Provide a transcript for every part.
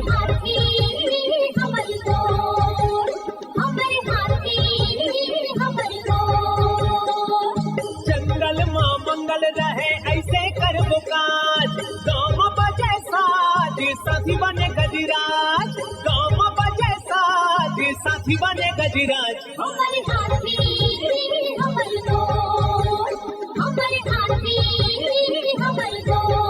हाथी हमर गोर, हमर हाथी हमर गोर। जंगल मां मंगल रहे ऐसे करबो काज, गाँव बजे साज साथी बने गजराज, गाँव बजे साज साथी बने गजराज। हमर हाथी हमर गोर, हमर हाथी हमर गोर।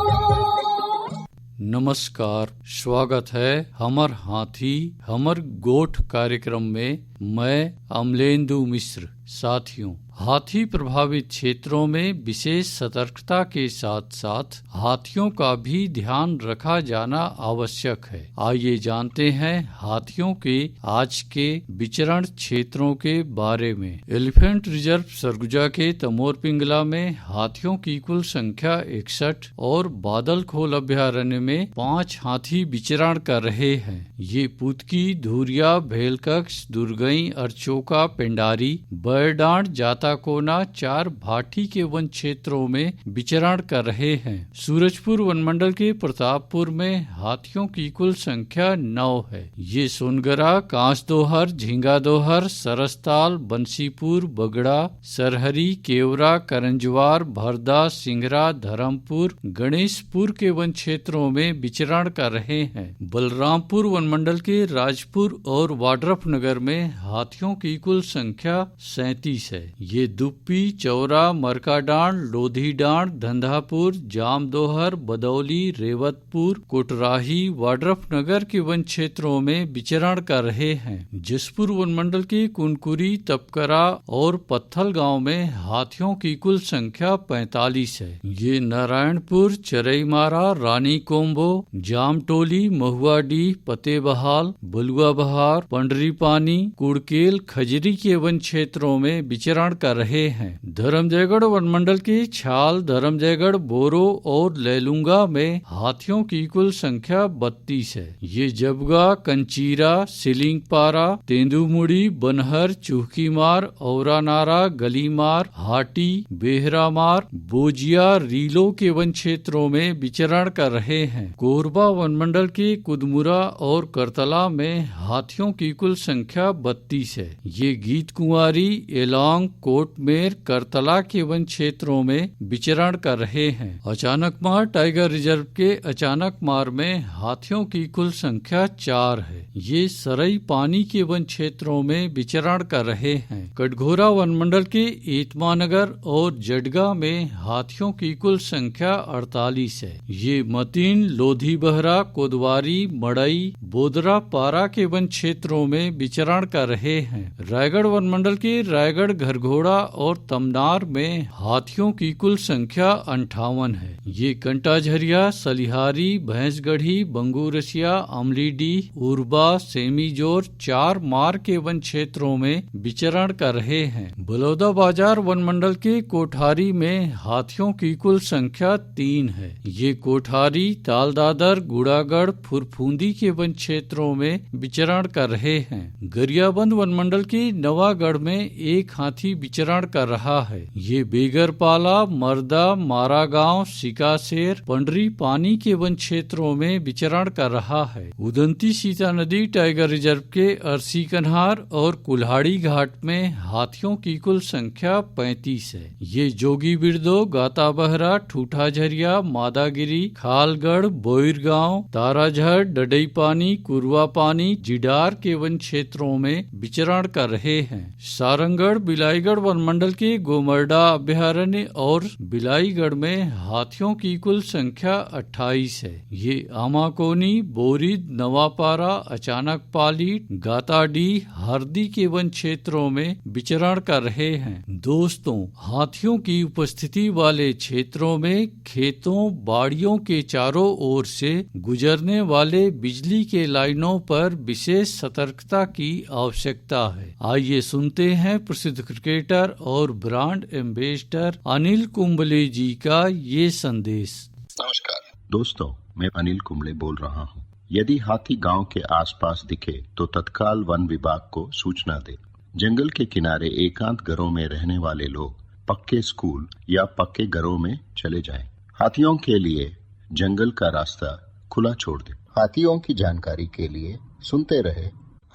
नमस्कार, स्वागत है हमर हाथी हमर गोठ कार्यक्रम में। मैं अमलेंदु मिश्र। साथियों, हाथी प्रभावित क्षेत्रों में विशेष सतर्कता के साथ साथ हाथियों का भी ध्यान रखा जाना आवश्यक है। आइए जानते हैं हाथियों के आज के विचरण क्षेत्रों के बारे में। एलिफेंट रिजर्व सरगुजा के तमोर पिंगला में हाथियों की कुल संख्या 61 और बादल खोल अभ्यारण्य में 5 हाथी विचरण कर रहे हैं। ये पुतकी, धुरिया, भेलकक्ष, दुर्गई, अरचोका, पेंडारी, बरडांड, जाता कोना 4 भाटी के वन क्षेत्रों में विचरण कर रहे हैं। सूरजपुर वनमंडल के प्रतापपुर में हाथियों की कुल संख्या 9 है। ये सोनगरा, कांस दोहर, झींगा दोहर, सरसताल, बंसीपुर, बगड़ा, सरहरी, केवरा, करंजवार, भरदा, सिंगरा, धर्मपुर, गणेशपुर के वन क्षेत्रों में विचरण कर रहे हैं। बलरामपुर वनमंडल के राजपुर और वाड्रफ नगर में हाथियों की कुल संख्या 37 है। ये दुप्पी, चौरा, मरकाडांड, लोधीडांड, धंधापुर, जामदोहर, बदौली, रेवतपुर, कोटराही, वाड्रफ नगर के वन क्षेत्रों में विचरण कर रहे हैं। जसपुर वनमंडल के कुनकुरी, तपकरा और पत्थल गांव में हाथियों की कुल संख्या 45 है। ये नारायणपुर, चरईमारा, रानी कोम्बो, जामटोली, महुआडीह, फतेहबहाल, बलुआ बहार, पंडरी पानी, कुड़केल, खजरी के वन क्षेत्रों में विचरण कर रहे हैं। धर्मजयगढ़ वनमंडल के छाल, धर्मजयगढ़, बोरो और लेलुंगा में हाथियों की कुल संख्या 32 है। ये जबगा, कंचीरा, सिलिंगपारा, तेंदुमुड़ी, बनहर, चूहकीमार, औरानारा, गलीमार, हाटी, बेहरामार, बोजिया, रीलो के वन क्षेत्रों में विचरण कर रहे हैं। कोरबा वनमंडल के कुदमुरा और करतला में हाथियों की कुल संख्या 32 है। ये गीत कुंवारी, एलोंग, कोटमेर, करतला के वन क्षेत्रों में विचरण कर रहे हैं। अचानकमार टाइगर रिजर्व के अचानकमार में हाथियों की कुल संख्या 4 है। ये सरई पानी के वन क्षेत्रों में विचरण कर रहे हैं। कटघोरा वनमंडल के एतमानगर और जडगा में हाथियों की कुल संख्या 48 है। ये मतीन, लोधी बहरा, कोदवारी, मड़ई, बोदरा पारा के वन क्षेत्रों में विचरण कर रहे हैं। रायगढ़ वनमंडल के रायगढ़, घरघोड़ा और तमनार में हाथियों की कुल संख्या 58 है। ये कंटाझरिया, सलिहारी, भैंसगढ़ी, बंगूरसिया, अमलीडीह, उर्बा, सेमीजोर, 4 मार के वन क्षेत्रों में विचरण कर रहे हैं। बलौदा बाजार वनमंडल के कोठारी में हाथियों की कुल संख्या 3 है। ये कोठारी, तालदादर, गुड़ागढ़, फुरफूंदी के वन क्षेत्रों में विचरण कर रहे हैं। गरियाबंद वनमंडल के नवागढ़ में एक हाथी विचरण कर रहा है। ये बेगरपाला, मर्दा, मारागांव, सिकासेर, पंडरी पानी के वन क्षेत्रों में विचरण कर रहा है। उदंती सीता नदी टाइगर रिजर्व के अरसी कन्हार और कुल्हाड़ी घाट में हाथियों की कुल संख्या 35 है। ये जोगी बिरदो, गाता बहरा, ठूठा झरिया, मादागिरी, खालगढ़, बोईरगांव, ताराझर, डडई पानी, कुरवा पानी, जिडार के वन क्षेत्रों में विचरण कर रहे हैं। सारंगढ़, बिलाईगढ़ वनमंडल के गोमरडा अभ्यारण्य और बिलाईगढ़ में हाथियों की कुल संख्या 28 है। ये आमाकोनी, बोरिद, नवापारा, अचानकपाली, गाताडीह, हरदी के वन क्षेत्रों में विचरण कर रहे हैं। दोस्तों, हाथियों की उपस्थिति वाले क्षेत्रों में खेतों, बाड़ियों के चारों ओर से गुजरने वाले बिजली के लाइनों पर विशेष सतर्कता की आवश्यकता है। आइए सुनते हैं प्रसिद्ध क्रिकेटर और ब्रांड एम्बेसडर अनिल कुंबले जी का ये संदेश। नमस्कार दोस्तों, मैं अनिल कुंबले बोल रहा हूँ। यदि हाथी गांव के आसपास दिखे तो तत्काल वन विभाग को सूचना दे। जंगल के किनारे एकांत घरों में रहने वाले लोग पक्के स्कूल या पक्के घरों में चले जाएं। हाथियों के लिए जंगल का रास्ता खुला छोड़ दें। हाथियों की जानकारी के लिए सुनते रहे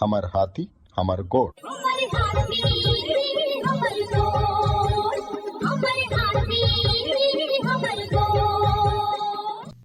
हमर हाथी हमर गोठ। हमर हाथी